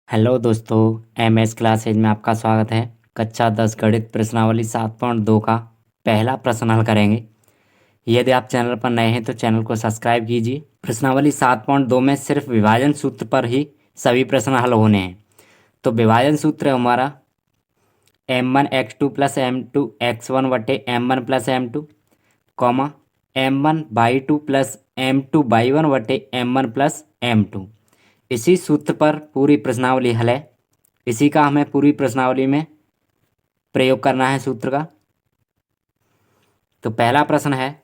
Hello दोस्तों। MS classes में आपका स्वागत है। कक्षा 10 गणित प्रश्नावली 7.2 का पहला प्रश्न हल करेंगे। यदि आप चैनल पर नए हैं तो चैनल को सब्सक्राइब कीजिए। प्रश्नावली 7.2 में सिर्फ विभाजन सूत्र पर ही सभी प्रश्न हल होने हैं। तो विभाजन सूत्र है हमारा m1 x2 plus m2 x1 बटे m1 plus m2 comma m1/2 plus m2/1 बटे m1 प्लस m2। इसी सूत्र पर पूरी प्रश्नावली हल है। इसी का हमें पूरी प्रश्नावली में प्रयोग करना है सूत्र का। तो पहला प्रश्न है,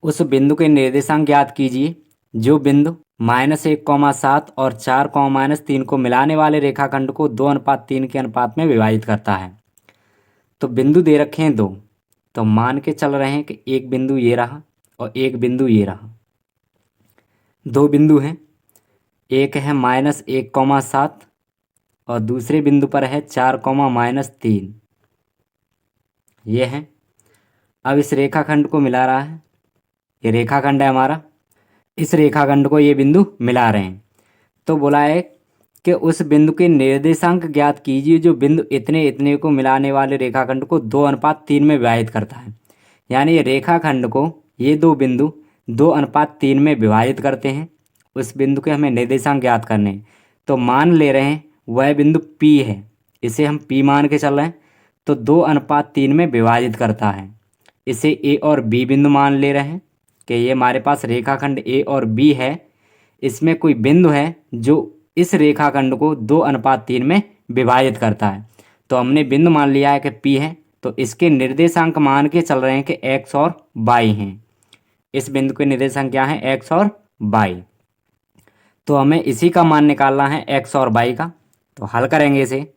उस बिंदु के निर्देशांक ज्ञात कीजिए जो बिंदु -1,7 और 4, -3 को मिलाने वाले रेखाखंड को 2:3 के अनुपात में विभाजित करता है। तो बिंदु दे रखे हैं दो, तो मान के चल रहे हैं कि एक बिंदु ये रहा और एक बिंदु ये रहा। दो बिंदु हैं, एक है -1,7 और दूसरे बिंदु पर है 4, -3। ये है। अब इस रेखाखंड को मिला रहा है। ये रेखाखंड है हमारा। इस रेखाखंड को ये बिंदु मिला रहे हैं। तो बोला है कि उस बिंदु के निर्देशांक ज्ञात कीजिए जो बिंदु इतने इतने को मिलाने वाले रेखाखंड को 2:3 में विभाजित करता है। यानी ये रेखाखंड को ये दो बिंदु 2:3 में विभाजित करते हैं। उस बिंदु के हमें निर्देशांक ज्ञात करने हैं। तो मान ले रहे हैं वह बिंदु P है। इसे हम P मान के चल रहे हैं। तो 2:3 में विभाजित करता है। इसे A और B बिंदु मान ले रहे हैं कि ये हमारे पास रेखाखंड A और B है। इसमें कोई बिंदु है जो इस रेखाखंड को 2:3 में विभाजित करता है। तो हमने बिंदु मान लिया है कि P है। तो इसके निर्देशांक मान के चल रहे हैं कि x और y हैं। इस बिंदु के निर्देशांक क्या हैं? x और y। तो हमें इसी का मान निकालना है x और y का। तो हल करेंगे इसे।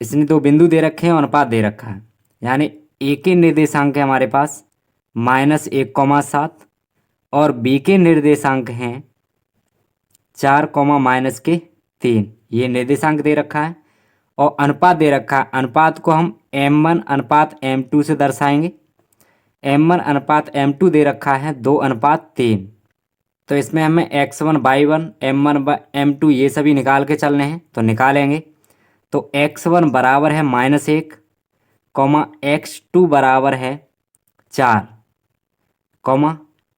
इसने दो बिंदु दे रखे हैं और अनुपात दे रखा है। यानी a के निर्देशांक है हमारे पास -1,7 और b के निर्देशांक हैं 4, -3। ये निर्देशांक दे रखा है और अनुपात दे रखा है। अनुपात को हम m1:m2 से दर्शाएंगे। m1:m2 दे रखा है 2:3। तो इसमें हमें x1/1 m1/m2 ये सभी निकाल के चलने हैं। तो निकालेंगे। तो x1 बराबर है -1, x2 बराबर है 4,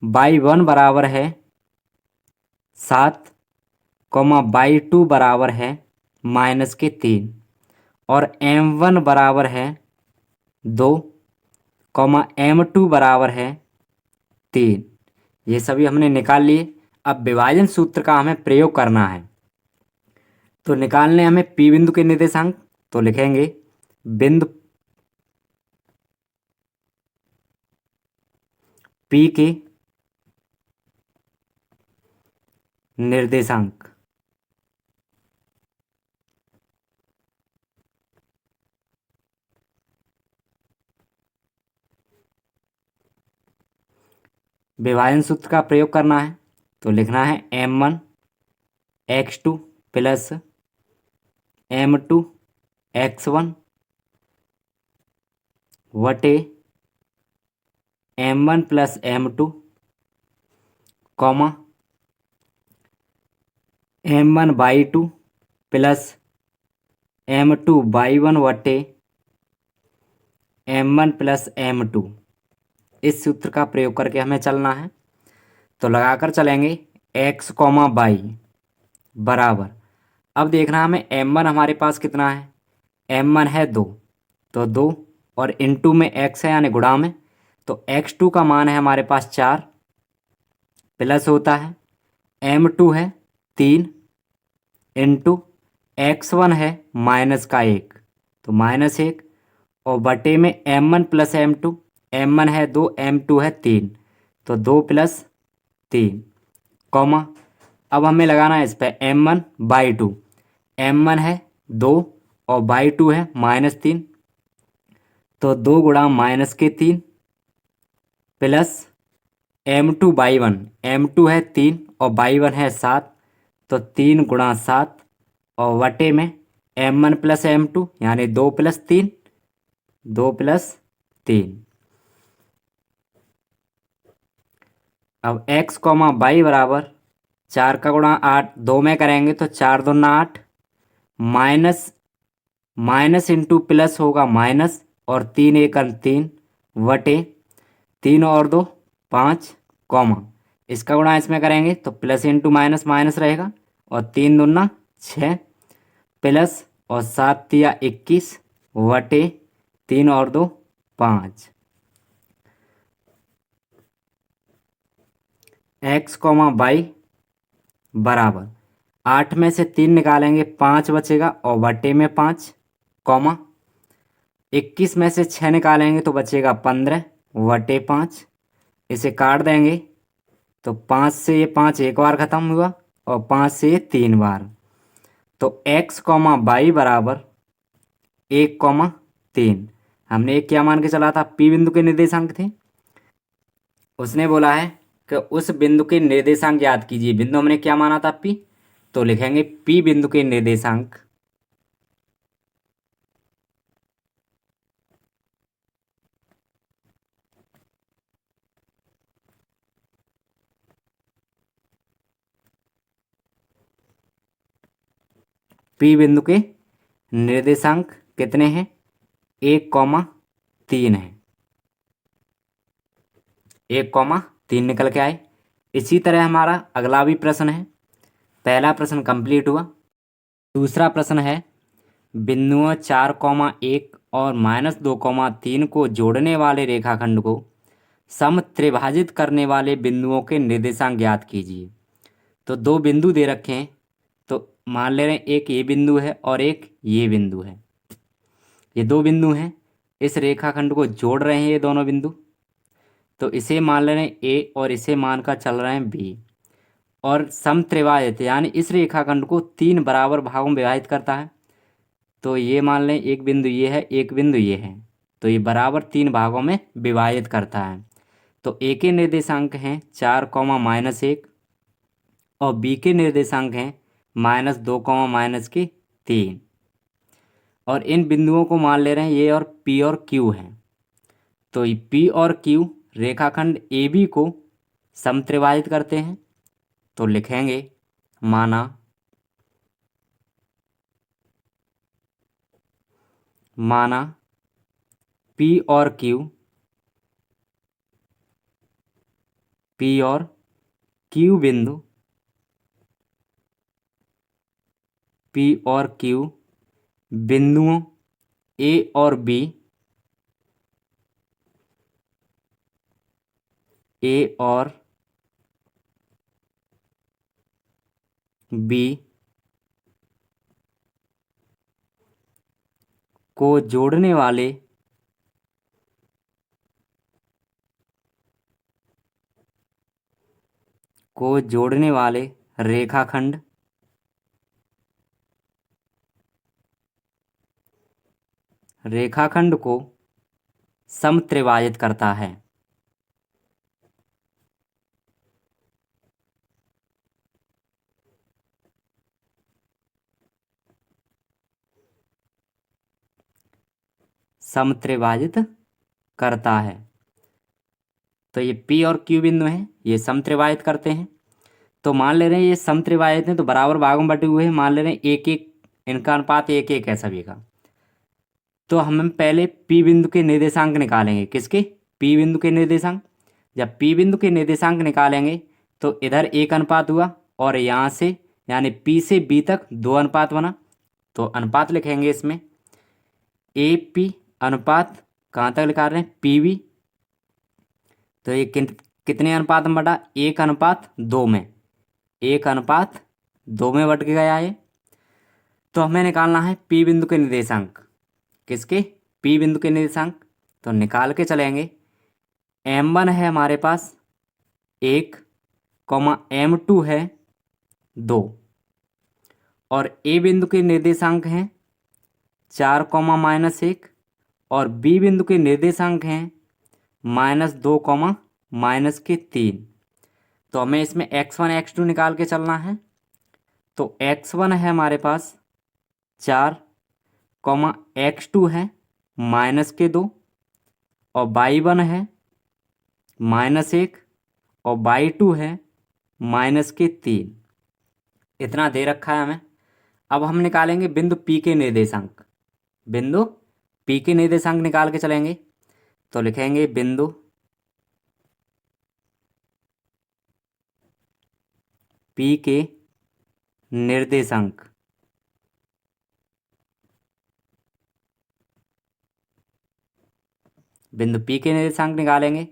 y1 बराबर है 7, y2 बराबर है -3 और m1 बराबर है 2, m2 बराबर है 3। ये सभी हमने निकाल लिए। अब विभाजन सूत्र का हमें प्रयोग करना है। तो निकालने हमें P बिंदु के निर्देशांक। तो लिखेंगे बिंदु P के निर्देशांक विभाजन सूत्र का प्रयोग करना है। तो लिखना है m1 x2 plus m2 x1 वटे m1 plus m2 m1/2 plus m2/1 वटे m1 प्लस m2। इस सूत्र का प्रयोग करके हमें चलना है। तो लगाकर चलेंगे x, y बराबर। अब देखना हमें m1 हमारे पास कितना है। m1 है 2, तो 2 और इनटू में x है यानी गुणा में। तो x2 का मान है हमारे पास 4 प्लस होता है m2 है 3 इंटू x1 है -1, तो -1 और बटे में m1 प्लस m2। m1 है 2, m2 है 3, तो 2 + 3 कॉमा। अब हमें लगाना है इस पर m1/2। m1 है 2 और y2 है -3, तो 2 गुणा -3 प्लस m2/1। m2 है 3 और y1 है 7, तो 3 गुणा 7 और वटे में m1 प्लस m2 यानी 2 + 3, 2 + 3। अब x कॉमा वाई बराबर 4 का गुणा 8 2 में करेंगे तो 4 दूना 8 माइनस माइनस इंटू प्लस होगा माइनस और 3 एक 3 वटे 3 और 2 5 कॉमा इसका गुणा इसमें करेंगे तो प्लस इंटू माइनस माइनस रहेगा और 3 दूना 6 प्लस और 7 तिया 21 वटे 3 और 2 5 x कॉमा वाई बराबर 8 में से 3 निकालेंगे 5 बचेगा और वटे में 5 कॉमा 21 में से 6 निकालेंगे तो बचेगा 15 वटे 5 इसे काट देंगे तो 5 से ये 5 एक बार ख़त्म हुआ और 5 से ये 3 बार तो x कॉमा वाई बराबर 1,3 हमने एक क्या मान के चला था P बिंदु के निर्देशांक थे। उसने बोला है कि उस बिंदु के निर्देशांक याद कीजिए। बिंदु हमने क्या माना था P, तो लिखेंगे P बिंदु के निर्देशांक P बिंदु के निर्देशांक कितने हैं 1,3 है 1,3 निकल के आए। इसी तरह हमारा अगला भी प्रश्न है। पहला प्रश्न कंप्लीट हुआ। दूसरा प्रश्न है बिंदुओं 4,1 और -2,3 को जोड़ने वाले रेखाखंड को समत्रिभाजित करने वाले बिंदुओं के निर्देशांक ज्ञात कीजिए। तो दो बिंदु दे रखे हैं तो मान ले रहे हैं एक ये बिंदु है और एक ये बिंदु है। ये दो बिंदु हैं, इस रेखाखंड को जोड़ रहे हैं ये दोनों बिंदु। तो इसे मान ले रहे हैं ए और इसे मानकर चल रहे हैं बी और समत्रिभाजित यानी इस रेखाखंड को 3 बराबर भागों में विभाजित करता है। तो ये मान लें एक बिंदु ये है एक बिंदु ये है तो ये बराबर 3 भागों में विभाजित करता है। तो ए के निर्देशांक हैं 4,-1 और बी के निर्देशांक हैं -2,-3 और इन बिंदुओं को मान ले रहे हैं ये और पी और क्यू हैं। तो ये पी और क्यू रेखाखंड ए बी को समत्रिभाजित करते हैं। तो लिखेंगे माना पी और क्यू बिंदु पी और क्यू बिंदुओं ए और बी को जोड़ने वाले रेखाखंड को समत्रिभाजित करता है। समत्रिभाजित करता है। तो ये पी और क्यू बिंदु हैं, ये समत्रिभाजित करते हैं। तो मान ले रहे हैं ये समत्रिभाजित हैं तो बराबर भागों में बटे हुए हैं। मान ले रहे हैं एक एक इनका अनुपात 1-1 है सभी का। तो हम पहले पी बिंदु के निर्देशांक निकालेंगे। किसके? पी बिंदु के निर्देशांक। जब पी बिंदु के निर्देशांक निकालेंगे तो इधर 1 अनुपात हुआ और यहाँ से यानी पी से बी तक 2 अनुपात बना। तो अनुपात लिखेंगे इसमें ए पी अनुपात कहाँ तक लिखा रहे हैं पी बी। तो ये कितने अनुपात में बटा 1:2 में 1:2 में बट गया है। तो हमें निकालना है पी बिंदु के निर्देशांक। किसके? पी बिंदु के निर्देशांक। तो निकाल के चलेंगे m1 है हमारे पास 1, m2 है 2 और ए बिंदु के निर्देशांक हैं 4, -1 और बी बिंदु के निर्देशांक हैं -2, तो हमें इसमें x1 x2 निकाल के चलना है। तो x1 है हमारे पास 4, x2 है -2 और y1 है -1 और बाई टू है -3। इतना दे रखा है हमें। अब हम निकालेंगे बिंदु पी के निर्देशांक। बिंदु पी के निर्देशांक निकाल के चलेंगे तो लिखेंगे बिंदु पी के निर्देशांक। बिंदु पी के निर्देशांक निकालेंगे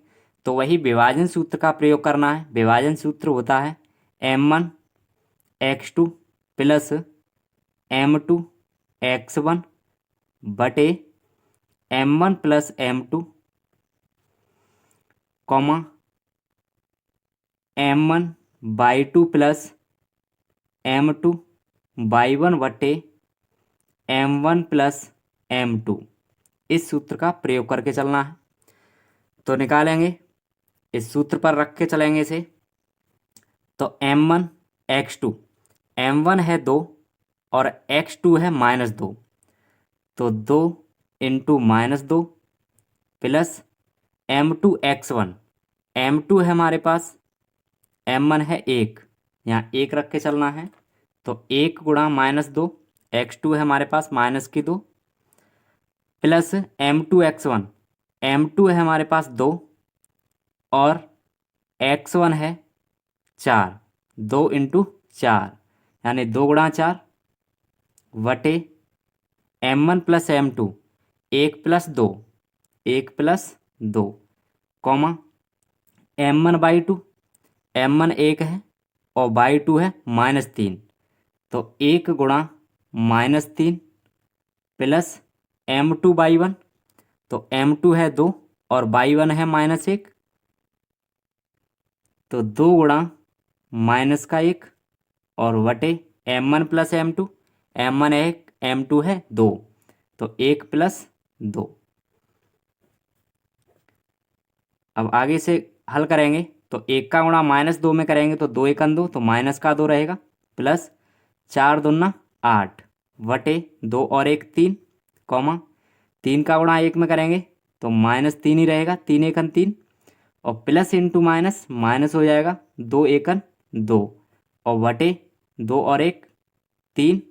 तो वही विभाजन सूत्र का प्रयोग करना है। विभाजन सूत्र होता है m1x2 प्लस m2x1 बटे m1 plus m2 comma m1/2 plus m2/1 बटे m1 प्लस m2। इस सूत्र का प्रयोग करके चलना है। तो निकालेंगे, इस सूत्र पर रख के चलेंगे इसे। तो m1x2, m1 है 2 और x2 है -2, तो 2 इंटू -2 प्लस m2x1। m2 है हमारे पास, m1 है 1, यहाँ 1 रख के चलना है। तो 1 गुणा -2, x2 है हमारे पास -2 प्लस m2x1। m2 है हमारे पास 2 और x1 है 4, 2 इंटू 4 यानी 2 गुणा 4 वटे m1 plus m2, 1 plus 2, 1 plus 2 comma m1/2, m1 1 है और बाई 2 है -3, तो 1 गुणा -3 प्लस m2/1, तो m2 है 2 और बाई 1 है -1, तो 2 गुणा -1 और वटे m1 प्लस m2, m1 है 1, m2 है 2, तो 1 प्लस 2। अब आगे से हल करेंगे तो 1 का गुणा -2 में करेंगे तो 2 1 2, तो -2 रहेगा प्लस 4 दूना 8 वटे 2 और 1 3 कॉमा 3 का गुणा 1 में करेंगे तो -3 ही रहेगा, 3 1 3 और प्लस इंटू माइनस माइनस हो जाएगा, 2 1 2 और वटे 2 और 1 3।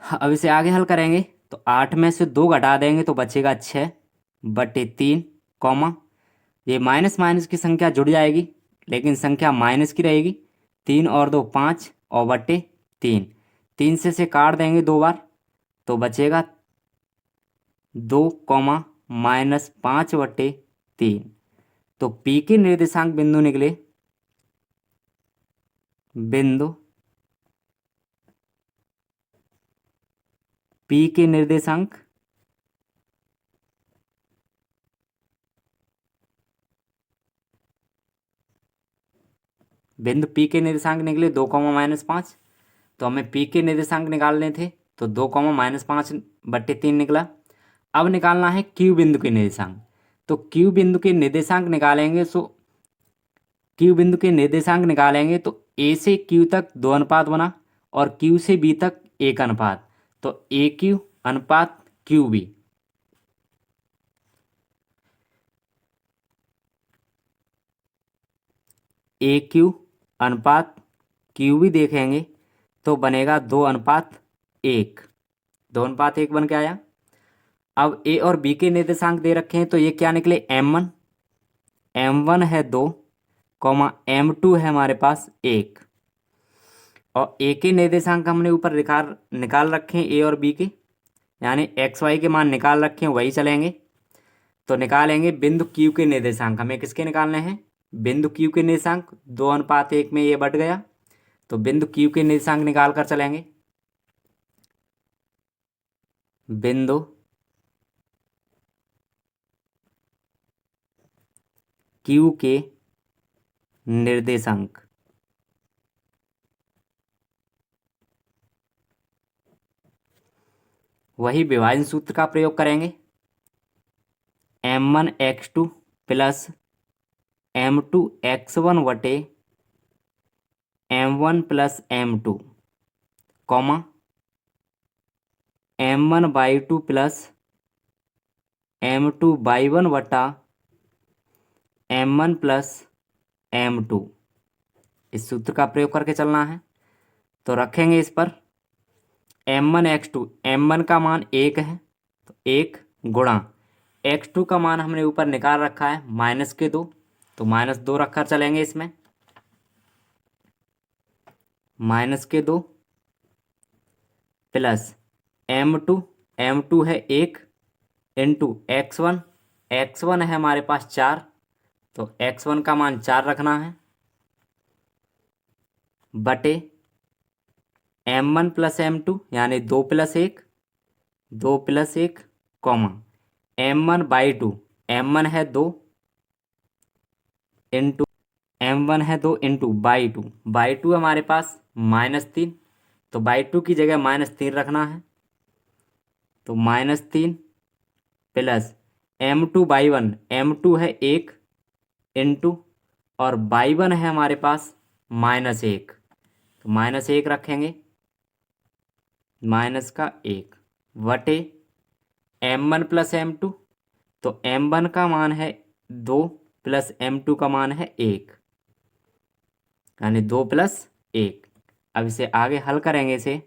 अब इसे आगे हल करेंगे तो 8 में से 2 घटा देंगे तो बचेगा 6 बटे 3 कॉमा ये माइनस माइनस की संख्या जुड़ जाएगी लेकिन संख्या माइनस की रहेगी। 3 और 2 5 और बटे 3, 3 से काट देंगे 2 बार तो बचेगा 2 कॉमा -5 बटे 3। तो पी के निर्देशांक बिंदु निकले बिंदु पी के निर्देशांक बिंदु पी के निर्देशांक निकले 2 -5। तो हमें पी के निर्देशांक निकालने थे तो 2 -5 बटे 3 निकला। अब निकालना है क्यू बिंदु के निर्देशांक। तो क्यू बिंदु के निर्देशांक निकालेंगे क्यू बिंदु के निर्देशांक निकालेंगे तो ए से क्यू तक 2 अनुपात बना और क्यू से बी तक 1 अनुपात, तो ए क्यू अनुपात क्यू बी। ए क्यू अनुपात क्यू बी देखेंगे तो बनेगा 2:1, 2:1 बन के आया। अब ए और बी के निर्देशांक दे रखे हैं तो ये क्या निकले m1 है 2 m2 है हमारे पास 1 और ए के निर्देशांक हमने ऊपर निकाल रखे हैं ए और बी के, यानी एक्स वाई के मान निकाल रखे हैं वही चलेंगे। तो निकालेंगे बिंदु क्यू के निर्देशांक। हमें किसके निकालने हैं? बिंदु क्यू के निर्देशांक। 2:1 में ये बढ़ गया तो बिंदु क्यू के निर्देशांक निकाल कर चलेंगे। बिंदु क्यू के निर्देशांक वही विभाजन सूत्र का प्रयोग करेंगे। m1x2 प्लस m2x1 बटे m1 plus m2 comma m1/2 plus m2/1 बटा m1 प्लस m2, इस सूत्र का प्रयोग करके चलना है। तो रखेंगे इस पर m1 x2, m1 का मान 1 है तो 1 गुणा x2 का मान हमने ऊपर निकाल रखा है -2, तो -2 रखकर चलेंगे इसमें, -2 प्लस m2 है 1 इंटू x1 है हमारे पास 4, तो x1 का मान 4 रखना है, बटे m1 प्लस m2 यानी 2 प्लस 1 कॉमा m1/2, m1 है 2 इंटू m1 है 2 इंटू बाई टू हमारे पास -3, तो बाई टू की जगह -3 रखना है, तो -3 प्लस m2/1, m2 है 1 इंटू और बाई 1 है हमारे पास -1, तो -1 रखेंगे, -1 वटे m1 प्लस m2, तो m1 का मान है 2 प्लस m2 का मान है 1, यानी 2 प्लस 1। अब इसे आगे हल करेंगे इसे,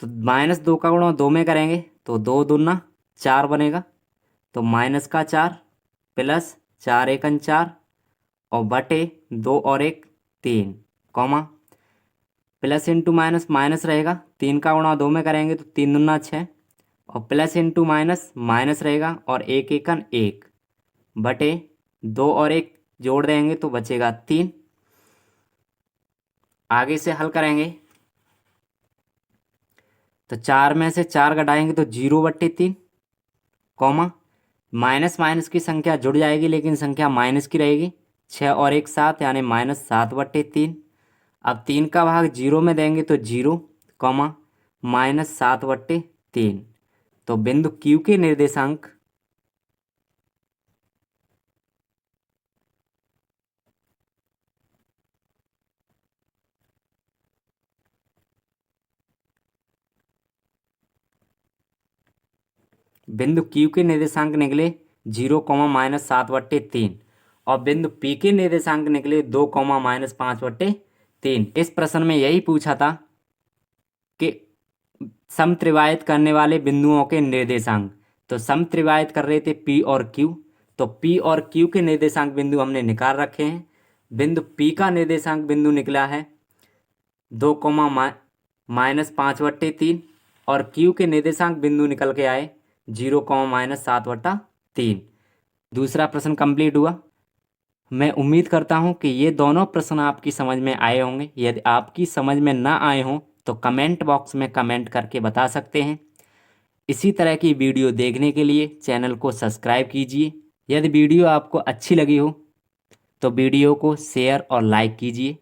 तो -2 का गुणा 2 में करेंगे तो 2 दूना 4 बनेगा, तो -4 प्लस 4 एकन 4 और बटे 2 और 1 3, comma plus into minus minus रहेगा, 3 का गुणा 2 में करेंगे तो 3 दूना 6 और प्लस इंटू माइनस माइनस रहेगा और 1 एकन 1 बटे 2 और 1 जोड़ देंगे तो बचेगा 3। आगे से हल करेंगे तो 4 में से 4 घटाएंगे तो 0/3, कॉमा माइनस माइनस की संख्या जुड़ जाएगी लेकिन संख्या माइनस की रहेगी, 6 और 1 7 यानी -7/3। अब 3 का भाग 0 में देंगे तो 0, कॉमा -7/3। तो बिंदु Q के निर्देशांक निकले 0, -7/3 और बिंदु P के निर्देशांक निकले 2, -5/3। इस प्रश्न में यही पूछा था कि समत्रिवाहित करने वाले बिंदुओं के निर्देशांक, तो समत्रिवाहित कर रहे थे P और Q, तो P और Q के निर्देशांक बिंदु हमने निकाल रखे हैं। बिंदु P का निर्देशांक बिंदु निकला है 2, -5/3 और Q के निर्देशांक बिंदु निकल के आए 0, -7/3। दूसरा प्रश्न कंप्लीट हुआ। मैं उम्मीद करता हूं कि ये दोनों प्रश्न आपकी समझ में आए होंगे। यदि आपकी समझ में ना आए हों तो कमेंट बॉक्स में कमेंट करके बता सकते हैं। इसी तरह की वीडियो देखने के लिए चैनल को सब्सक्राइब कीजिए। यदि वीडियो आपको अच्छी लगी हो तो वीडियो को शेयर और लाइक कीजिए।